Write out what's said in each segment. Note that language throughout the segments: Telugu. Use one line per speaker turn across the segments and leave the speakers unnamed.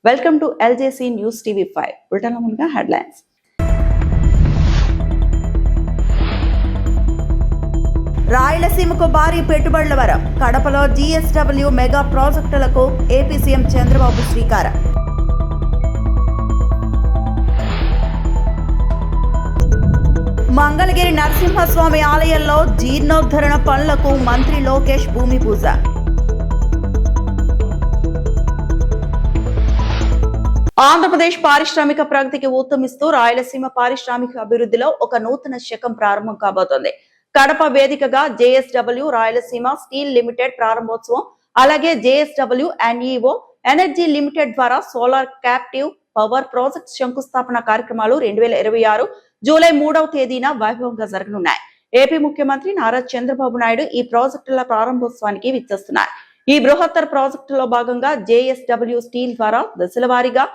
Welcome to LJC news TV5. బ్రిటన్లో ముందుగా హెడ్లైన్స్.
రాయలసీమకు భారీ పెట్టుబడుల వరం. కడపలో GSW మెగా ప్రాజెక్టులకు ఏపీ సీఎం చంద్రబాబు శ్రీకారం. మంగళగిరి నరసింహస్వామి ఆలయంలో జీర్ణోద్ధరణ పనులకు మంత్రి లోకేష్ భూమి పూజ.
ఆంధ్రప్రదేశ్ పారిశ్రామిక ప్రగతికి ఊతమిస్తూ రాయలసీమ పారిశ్రామిక అభివృద్ధిలో ఒక నూతన శకం ప్రారంభం కాబోతోంది. కడప వేదికగా JSW రాయలసీమ స్టీల్ లిమిటెడ్ ప్రారంభోత్సవం, అలాగే JSW NEO ఎనర్జీ లిమిటెడ్ ద్వారా సోలార్ క్యాప్టివ్ పవర్ ప్రాజెక్ట్ శంకుస్థాపన కార్యక్రమాలు 2026 జూలై 3వ తేదీన వైభవంగా జరగనున్నాయి. ఏపీ ముఖ్యమంత్రి నారా చంద్రబాబు నాయుడు ఈ ప్రాజెక్టుల ప్రారంభోత్సవానికి విచ్చేస్తున్నారు. ఈ బృహత్తర ప్రాజెక్టులో భాగంగా JSW స్టీల్ ద్వారా దశల వారీగా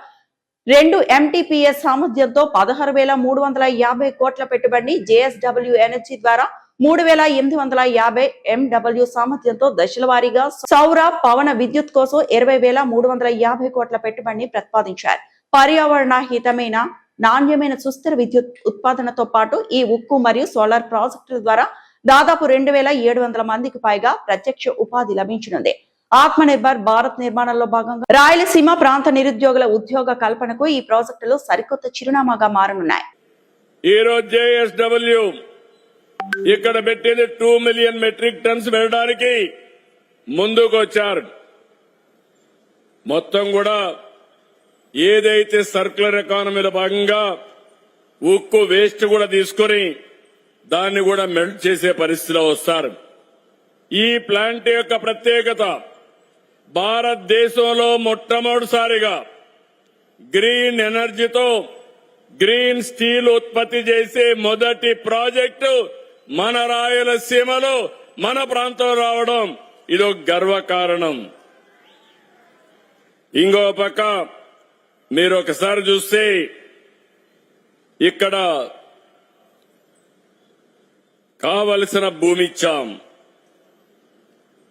2 MTPA సామర్థ్యంతో 16,350 కోట్ల పెట్టుబడిని, JSW ఎనర్జీ ద్వారా 3,850 MW సామర్థ్యంతో దశల వారీగా సౌర పవన విద్యుత్ కోసం 20,350 కోట్ల పెట్టుబడిని ప్రతిపాదించారు. పర్యావరణ హితమైన నాణ్యమైన సుస్థిర విద్యుత్ ఉత్పాదనతో పాటు ఈ ఉక్కు మరియు సోలార్ ప్రాజెక్టుల ద్వారా దాదాపు 2,700 మందికి పైగా ప్రత్యక్ష ఉపాధి లభించనుంది. ఆత్మనిర్భర్ భారత్ నిర్మాణంలో భాగంగా రాయలసీమ ప్రాంత నిరుద్యోగుల ఉద్యోగ కల్పనకు ఈ ప్రాజెక్టులు సరికొత్త చిరునామాగా మారనున్నాయి.
ఈ రోజు JSW ఇక్కడ పెట్టింది 2 మిలియన్ మెట్రిక్ టన్స్ వెళ్ళడానికి ముందుకు వచ్చారు. మొత్తం కూడా ఏదైతే సర్క్యులర్ ఎకానమీలో భాగంగా ఉక్కు వేస్ట్ కూడా తీసుకుని దాన్ని కూడా మెల్ట్ చేసే పరిస్థితిలో వస్తారు. ఈ ప్లాంట్ యొక్క ప్రత్యేకత, భారతదేశంలో మొట్టమొదటిసారిగా గ్రీన్ ఎనర్జీతో గ్రీన్ స్టీల్ ఉత్పత్తి చేసే మొదటి ప్రాజెక్టు మన రాయలసీమలో మన ప్రాంతంలో రావడం ఇది ఒక గర్వకారణం. ఇంకో పక్క మీరు ఒకసారి చూస్తే ఇక్కడ కావలసిన భూమి ఇచ్చాం.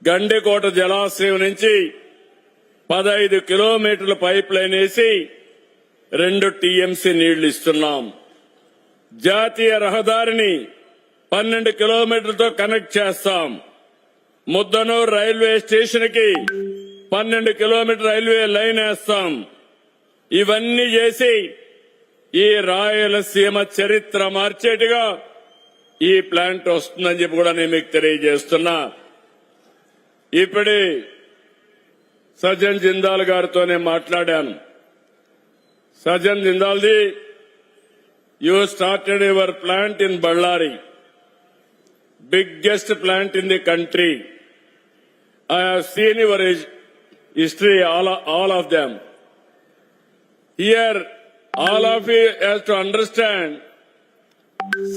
గండికోట జలాశయం నుంచి 15 కిలోమీటర్ల పైప్ లైన్ వేసి 2 TMC నీళ్లు ఇస్తున్నాం. జాతీయ రహదారిని 12 కిలోమీటర్లతో కనెక్ట్ చేస్తాం. ముద్దనూరు రైల్వే స్టేషన్ కి 12 కిలోమీటర్ రైల్వే లైన్ వేస్తాం. ఇవన్నీ చేసి ఈ రాయలసీమ చరిత్ర మార్చేట్టుగా ఈ ప్లాంట్ వస్తుందని చెప్పి కూడా నేను మీకు తెలియజేస్తున్నా. ఇప్పుడే సజ్జన్ జిందాల్ గారితోనే మాట్లాడాను. సజ్జన్ జిందాల్ది, you started your plant in Bellary, biggest plant in the country. I have seen your history, all of them. Here, all of you have to understand,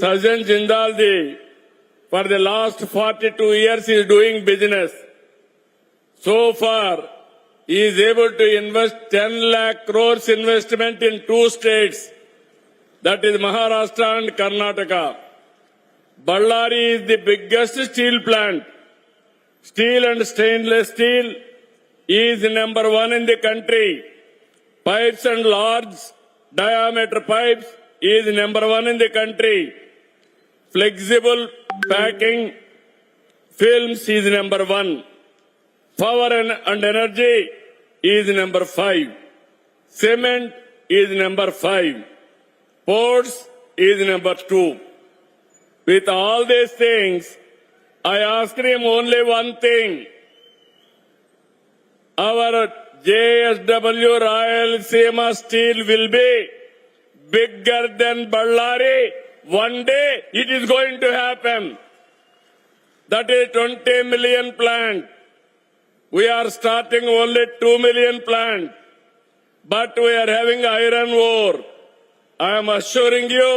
Sajjan Jindalji, for the last 42 years he is doing business. So far, he is able to invest 10 lakh crores investment in 2 states. That is Maharashtra and Karnataka. Ballari is the biggest steel plant. Steel and stainless steel is number 1 in the country. Pipes and large diameter pipes is number 1 in the country. Flexible packing films is number 1. Power and energy is number 5. Cement is number 5. Ports is number 2. With all these things, I asked him only one thing. Our JSW Rayalaseema Steel will be bigger than Ballari. One day it is going to happen. That is 20 million plant. We are starting only 2 million plant. But we are having iron ore. I am assuring you,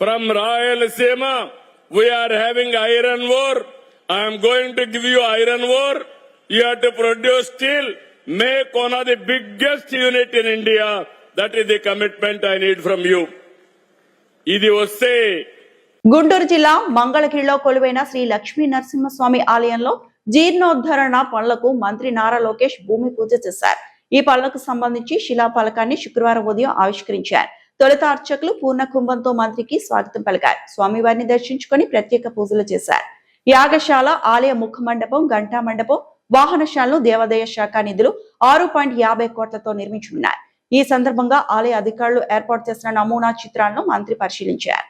from Rayalaseema, we are having iron ore. I am going to give you iron ore. You have to produce steel. Make one of the biggest unit in India. That is the commitment I need from you. ఇది వస్తే
గుంటూరు జిల్లా మంగళగిరిలో కొలువైన శ్రీ లక్ష్మీ నరసింహస్వామి ఆలయంలో జీర్ణోద్ధరణ పనులకు మంత్రి నారా లోకేష్ భూమి పూజ చేశారు. ఈ పనులకు సంబంధించి శిలాఫలకాన్ని శుక్రవారం ఉదయం ఆవిష్కరించారు. తొలుత అర్చకులు పూర్ణ కుంభంతో మంత్రికి స్వాగతం పలికారు. స్వామివారిని దర్శించుకొని ప్రత్యేక పూజలు చేశారు. యాగశాల, ఆలయ ముఖ మండపం, ఘంటా మండపం, వాహనశాలను దేవాదాయ శాఖ నిధులు 6.50 కోట్లతో నిర్మించనున్నారు. ఈ సందర్భంగా ఆలయ అధికారులు ఏర్పాటు చేసిన నమూనా చిత్రాలను మంత్రి పరిశీలించారు.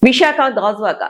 విశాఖ గాజువాక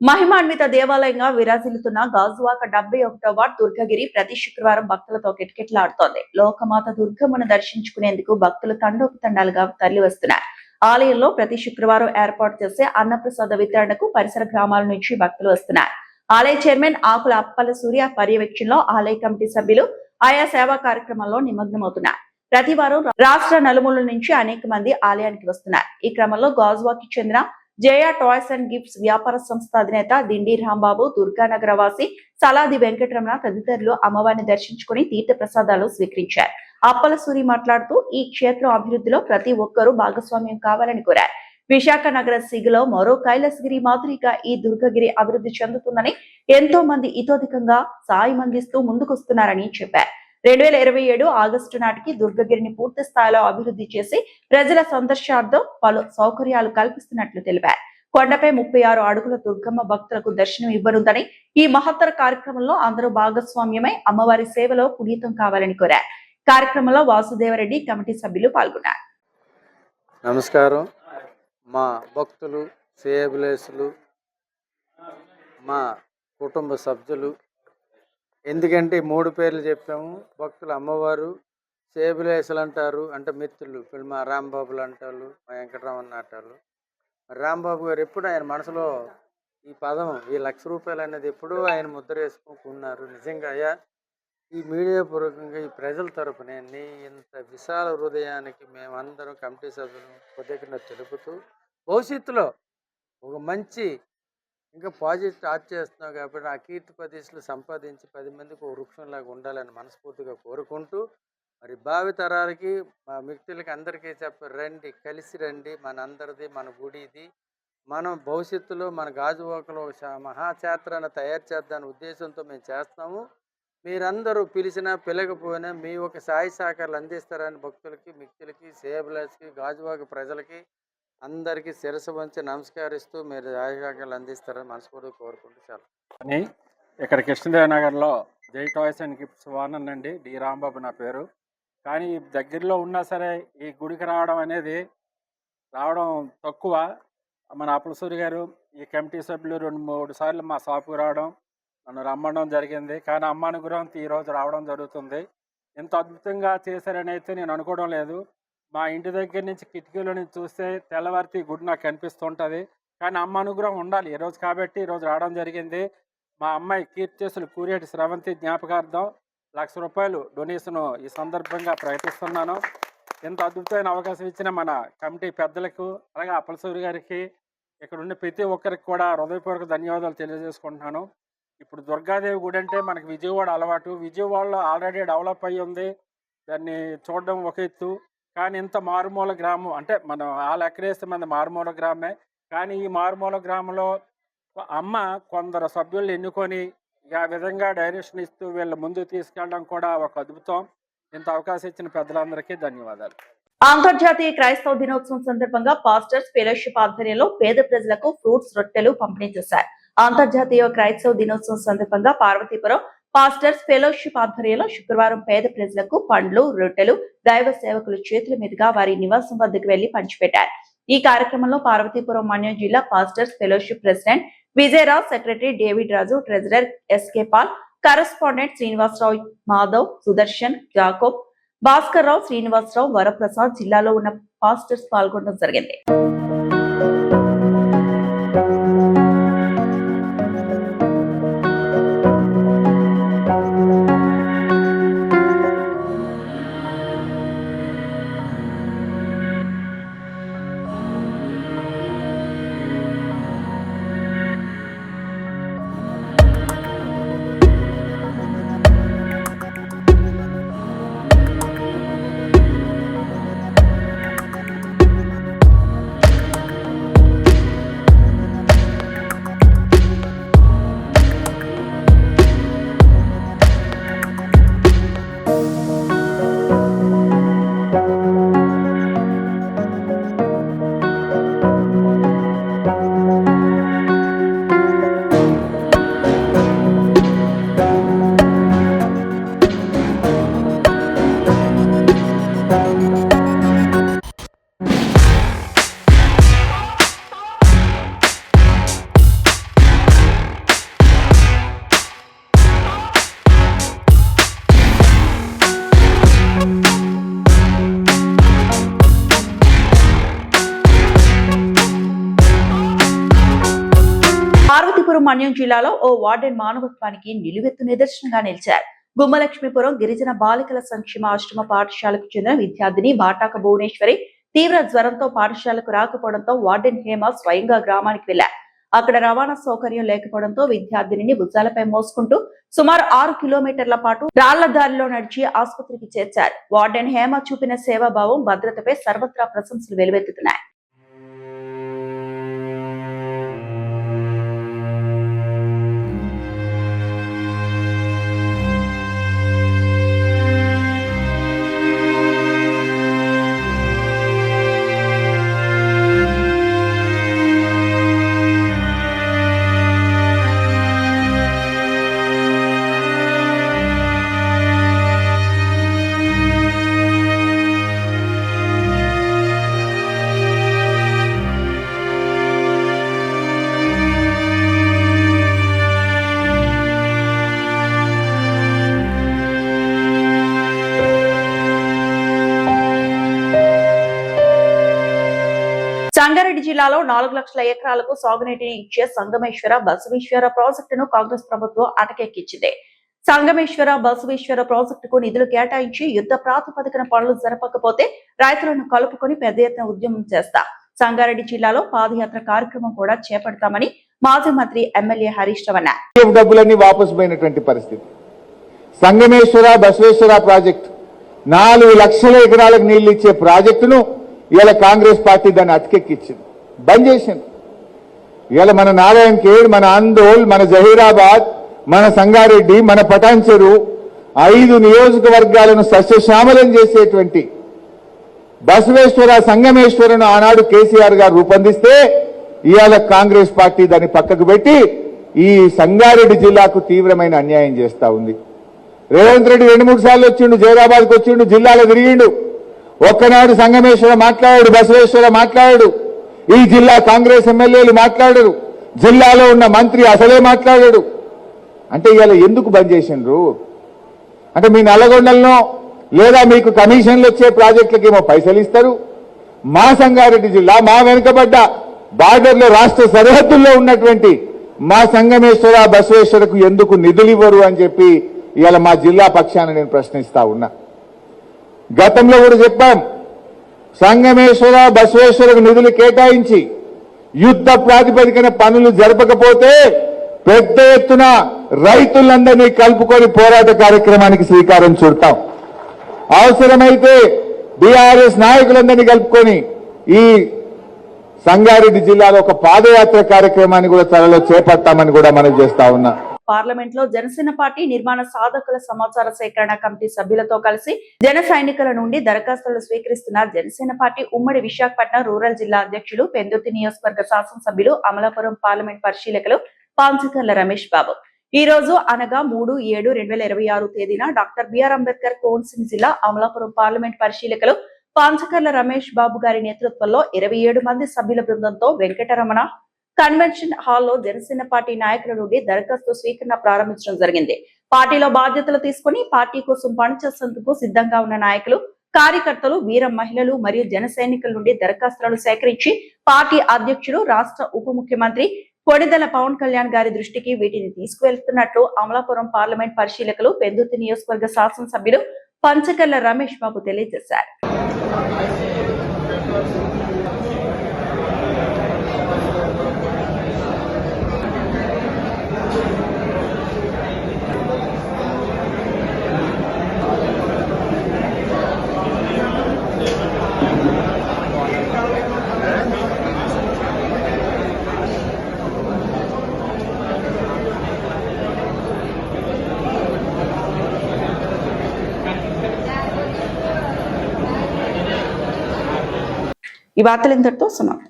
మహిమాన్విత దేవాలయంగా విరాజిల్లుతున్న గాజువాక 71వ వార్డ్ దుర్గగిరి ప్రతి శుక్రవారం భక్తులతో కిటకిటలాడుతోంది. లోకమాత దుర్గమ్మను దర్శించుకునేందుకు భక్తులు తండోపతండాలుగా తరలి వస్తున్నారు. ఆలయంలో ప్రతి శుక్రవారం ఏర్పాటు చేసే అన్నప్రసాద వితరణకు పరిసర గ్రామాల నుంచి భక్తులు వస్తున్నారు. ఆలయ చైర్మన్ ఆకుల అప్పల సూర్య పర్యవేక్షణలో ఆలయ కమిటీ సభ్యులు ఆయా సేవా కార్యక్రమాల్లో నిమగ్నమవుతున్నారు. ప్రతి వారం రాష్ట్ర నలుమూలల నుంచి అనేక మంది ఆలయానికి వస్తున్నారు. ఈ క్రమంలో గాజువాకి చెందిన జయా టాయ్స్ అండ్ గిఫ్ట్స్ వ్యాపార సంస్థ అధినేత దిండి రాంబాబు, దుర్గానగర వాసి సలాది వెంకటరమణ తదితరులు అమ్మవారిని దర్శించుకుని తీర్థ ప్రసాదాలు స్వీకరించారు. అప్పల సూరి మాట్లాడుతూ ఈ క్షేత్రం అభివృద్ధిలో ప్రతి ఒక్కరూ భాగస్వామ్యం కావాలని కోరారు. విశాఖ నగర సిగలో మరో కైలాసగిరి మాదిరిగా ఈ దుర్గగిరి అభివృద్ధి చెందుతుందని, ఎంతో మంది ఇతోధికంగా సాయం అందిస్తూ ముందుకొస్తున్నారని చెప్పారు. 2027 ఆగస్టు నాటికి దుర్గగిరిని పూర్తి స్థాయిలో అభివృద్ధి చేసి ప్రజల సందర్శనార్థం పలు సౌకర్యాలు కల్పిస్తున్నట్లు తెలిపారు. కొండపై 36 అడుగుల దుర్గమ్మ భక్తులకు దర్శనం ఇవ్వనుందని, ఈ మహత్తర కార్యక్రమంలో అందరూ భాగస్వామ్యమై అమ్మవారి సేవలో పునీతం కావాలని కోరారు. కార్యక్రమంలో వాసుదేవరెడ్డి కమిటీ సభ్యులు పాల్గొన్నారు.
నమస్కారం. మా భక్తులు, సేవలేసులు, మా కుటుంబ సభ్యులు, ఎందుకంటే 3 పేర్లు చెప్పాము. భక్తులు అమ్మవారు, సేబులేసులు అంటారు, అంటే మిత్రులు. ఇప్పుడు మా రాంబాబులు అంటారు, మా వెంకటరమణ అంటారు. రాంబాబు గారు ఎప్పుడు ఆయన మనసులో ఈ పదం, ఈ ₹1,00,000 అనేది ఎప్పుడూ ఆయన ముద్ర వేసుకున్నారు. నిజంగా అయ్యా, ఈ మీడియా పూర్వకంగా ఈ ప్రజల తరపున ఇంత విశాల హృదయానికి మేమందరం కమిటీ సభ్యులు కృతజ్ఞత తెలుపుతూ, భవిష్యత్తులో ఒక మంచి ఇంకా ప్రాజెక్ట్ స్టార్ట్ చేస్తున్నావు కాబట్టి ఆ కీర్తి ప్రతిష్టలు సంపాదించి 10 మందికి ఒక వృక్షంలాగా ఉండాలని మనస్ఫూర్తిగా కోరుకుంటూ, మరి భావి తరాలకి మా మిత్రులకి అందరికీ రండి, కలిసి రండి, మనందరిది మన గుడి ఇది. మనం భవిష్యత్తులో మన గాజువాకలో మహాక్షేత్రాన్ని తయారు చేద్దామనే ఉద్దేశంతో మేము చేస్తాము. మీరందరూ పిలిచినా పిలకపోయినా మీ ఒక సాయి సహకారాలు అందిస్తారని భక్తులకి, మిక్తులకి, సేవలకి, గాజువాక ప్రజలకి అందరికీ శిరస్సు వంచి నమస్కరిస్తూ మీరు సాయి సహకారాలు అందిస్తారని మనస్ఫూర్తిగా కోరుకుంటూ సెలవు.
అని ఇక్కడ కృష్ణదేవ నగర్లో జై టాయ్స్ అండ్ గిఫ్ట్స్ ఓనర్ అండి, డి రాంబాబు నా పేరు. కానీ దగ్గరలో ఉన్నా సరే ఈ గుడికి రావడం తక్కువ. మన అప్పలసూరి గారు ఈ కమిటీ సభ్యులు 2-3 సార్లు మా షాపుకి రావడం, నన్ను రమ్మడం జరిగింది. కానీ అమ్మ అనుగ్రహం ఈరోజు రావడం జరుగుతుంది. ఇంత అద్భుతంగా చేశారని అయితే నేను అనుకోవడం లేదు. మా ఇంటి దగ్గర నుంచి కిటికీలో నుంచి చూస్తే తెల్లవారితే గుడి నాకు కనిపిస్తుంటుంది. కానీ అమ్మ అనుగ్రహం ఉండాలి ఈరోజు కాబట్టి ఈరోజు రావడం జరిగింది. మా అమ్మాయి కీర్తిశేషులు కూరేటి స్రవంతి జ్ఞాపకార్థం 1,00,000 రూపాయలు డొనేషన్ ఈ సందర్భంగా ప్రకటిస్తున్నాను. ఇంత అద్భుతమైన అవకాశం ఇచ్చిన మన కమిటీ పెద్దలకు, అలాగే అప్పలసూరి గారికి, ఇక్కడ ఉన్న ప్రతి ఒక్కరికి కూడా హృదయపూర్వక ధన్యవాదాలు తెలియజేసుకుంటున్నాను. ఇప్పుడు దుర్గాదేవి గుడి అంటే మనకి విజయవాడ అలవాటు. విజయవాడలో ఆల్రెడీ డెవలప్ అయ్యి ఉంది, దాన్ని చూడడం ఒక ఎత్తు. కానీ ఇంత మారుమూల గ్రామం అంటే మనం ఆ లెక్కరేస్తే మన మారుమూల గ్రామమే. కానీ ఈ మారుమూల గ్రామంలో అమ్మ కొందరు సభ్యులను ఎన్నుకొని ఆ విధంగా డైరెక్షన్ ఇస్తూ వీళ్ళ ముందుకు తీసుకెళ్ళడం కూడా ఒక అద్భుతం. ఇంత అవకాశం ఇచ్చిన పెద్దలందరికీ ధన్యవాదాలు.
అంతర్జాతీయ క్రైస్తవ దినోత్సవం సందర్భంగా పాస్టర్స్ ఫెలోషిప్ ఆధ్వర్యంలో పేద ప్రజలకు ఫ్రూట్స్ రొట్టెలు పంపిణీ చేశారు. అంతర్జాతీయ క్రైస్తవ దినోత్సవం సందర్భంగా పార్వతీపురం పాస్టర్స్ ఫెలోషిప్ ఆధ్వర్యంలో శుక్రవారం పేద ప్రజలకు పండ్లు, రొట్టెలు దైవ సేవకుల చేతుల మీదుగా వారి నివాసం వద్దకు వెళ్లి పంచిపెట్టారు. ఈ కార్యక్రమంలో పార్వతీపురం మన్యం జిల్లా pastors fellowship president Vijayaraj, secretary David Raju, treasurer SK Paul, correspondent Srinivasarao, Madhav, Sudarshan, Jacob, Bhaskar Rao, Srinivasarao, Varaprasad, జిల్లాలో ఉన్న పాస్టర్స్ పాల్గొనడం జరిగింది. పార్వతీపురం మన్యం జిల్లాలో ఓ వార్డెన్ మానవత్వానికి నిలువెత్తు నిదర్శనంగా నిలిచారు. గుమ్మలక్ష్మీపురం గిరిజన బాలికల సంక్షేమ ఆశ్రమ పాఠశాలకు చెందిన విద్యార్థిని బాటాక భువనేశ్వరి తీవ్ర జ్వరంతో పాఠశాలకు రాకపోవడంతో వార్డెన్ హేమ స్వయంగా గ్రామానికి వెళ్లారు. అక్కడ రవాణా సౌకర్యం లేకపోవడంతో విద్యార్థినిని భుజాలపై మోసుకుంటూ సుమారు 6 కిలోమీటర్ల పాటు రాళ్ల దారిలో నడిచి ఆసుపత్రికి చేర్చారు. వార్డెన్ హేమ చూపిన సేవాభావం, భద్రతపై సర్వత్రా ప్రశంసలు వెలువెత్తుతున్నాయి. సంగారెడ్డి జిల్లాలో 4 లక్షల ఎకరాలకు సాగునీటిని ఇచ్చే సంగమేశ్వర బసవేశ్వర ప్రాజెక్టును కాంగ్రెస్ ప్రభుత్వం అటకెక్కించింది. సంగమేశ్వర బసవేశ్వర ప్రాజెక్టుకు నిధులు కేటాయించి యుద్ధ ప్రాతిపదికన పనులు జరపకపోతే రైతులను కలుపుకొని పెద్ద ఎత్తున ఉద్యమం చేస్తా. సంగారెడ్డి జిల్లాలో పాదయాత్ర కార్యక్రమం కూడా చేపడతామని మాజీ మంత్రి ఎమ్మెల్యే హరీష్ రావు అన్నారు.
డబ్బులన్నీ వాపసు పోయినటువంటి పరిస్థితి. సంగమేశ్వర బసవేశ్వర ప్రాజెక్టు 4 లక్షల ఎకరాలకు నీళ్లు ఇచ్చే ప్రాజెక్టును ఇవాళ కాంగ్రెస్ పార్టీ దాన్ని అటకెక్కించింది, బంద్ చేసింది. ఇవాళ మన నారాయణ ఖేడ్, మన ఆందోళ్, మన జహీరాబాద్, మన సంగారెడ్డి, మన పటాన్చెరు 5 నియోజకవర్గాలను సస్యశ్యామలం చేసేటువంటి బసవేశ్వర సంగమేశ్వరను ఆనాడు కేసీఆర్ గారు రూపొందిస్తే ఇవాళ కాంగ్రెస్ పార్టీ దాన్ని పక్కకు పెట్టి ఈ సంగారెడ్డి జిల్లాకు తీవ్రమైన అన్యాయం చేస్తా ఉంది. రేవంత్ రెడ్డి 2-3 సార్లు వచ్చిండు, జైరాబాద్కి వచ్చిండు, జిల్లాలో తిరిగిండు. ఒక్కనాడు సంగమేశ్వర మాట్లాడాడు, బసవేశ్వర మాట్లాడాడు. ఈ జిల్లా కాంగ్రెస్ ఎమ్మెల్యేలు మాట్లాడరు, జిల్లాలో ఉన్న మంత్రి అసలే మాట్లాడాడు. అంటే ఇవాళ ఎందుకు బంద్ చేసిండ్రు అంటే మీ నల్లగొండలను లేదా మీకు కమిషన్లు వచ్చే ప్రాజెక్టులకేమో పైసలు ఇస్తారు, మా సంగారెడ్డి జిల్లా, మా వెనుకబడ్డ బార్డర్లో రాష్ట్ర సరిహద్దుల్లో ఉన్నటువంటి మా సంగమేశ్వర బసవేశ్వరకు ఎందుకు నిధులు ఇవ్వరు అని చెప్పి ఇవాళ మా జిల్లా పక్షాన నేను ప్రశ్నిస్తా ఉన్నా. గతంలో కూడా చెప్పాం, సంగమేశ్వర బసవేశ్వరకు నిధులు కేటాయించి యుద్ధ ప్రాతిపదికన పనులు జరపకపోతే పెద్ద ఎత్తున రైతులందరినీ కలుపుకొని పోరాట కార్యక్రమానికి శ్రీకారం చుడతాం. అవసరమైతే బీఆర్ఎస్ నాయకులందరినీ కలుపుకొని ఈ సంగారెడ్డి జిల్లాలో ఒక పాదయాత్ర కార్యక్రమాన్ని కూడా త్వరలో చేపడతామని కూడా మనం చేస్తా ఉన్నా.
పార్లమెంట్ లో జనసేన పార్టీ నిర్మాణ సాధకుల సమాచార సేకరణ కమిటీ సభ్యులతో కలిసి జన సైనికుల నుండి దరఖాస్తులు స్వీకరిస్తున్న జనసేన పార్టీ ఉమ్మడి విశాఖపట్నం రూరల్ జిల్లా అధ్యక్షులు పెందుర్తి నియోజకవర్గ శాసనసభ్యులు అమలాపురం పార్లమెంట్ పరిశీలకులు పాంచకర్ల రమేష్ బాబు ఈ రోజు అనగా 3/7/2026 తేదీన డాక్టర్ బిఆర్ అంబేద్కర్ కోనసీమ జిల్లా అమలాపురం పార్లమెంట్ పరిశీలకులు పాంచకర్ల రమేష్ బాబు గారి నేతృత్వంలో 27 మంది సభ్యుల బృందంతో వెంకటరమణ కన్వెన్షన్ హాల్లో జనసేన పార్టీ నాయకుల నుండి దరఖాస్తు స్వీకరణ ప్రారంభించడం జరిగింది. పార్టీలో బాధ్యతలు తీసుకుని పార్టీ కోసం పనిచేసేందుకు సిద్ధంగా ఉన్న నాయకులు, కార్యకర్తలు, వీర మహిళలు మరియు జన సైనికుల నుండి దరఖాస్తులను సేకరించి పార్టీ అధ్యక్షుడు, రాష్ట్ర ఉప ముఖ్యమంత్రి కొణిదెల పవన్ కళ్యాణ్ గారి దృష్టికి వీటిని తీసుకువెళ్తున్నట్లు అమలాపురం పార్లమెంట్ పరిశీలకులు పెందుర్తి నియోజకవర్గ శాసనసభ్యులు పంచకర్ల రమేష్ బాబు తెలియజేశారు. ఈ వార్తలు ఇంతటితో సమాప్తం.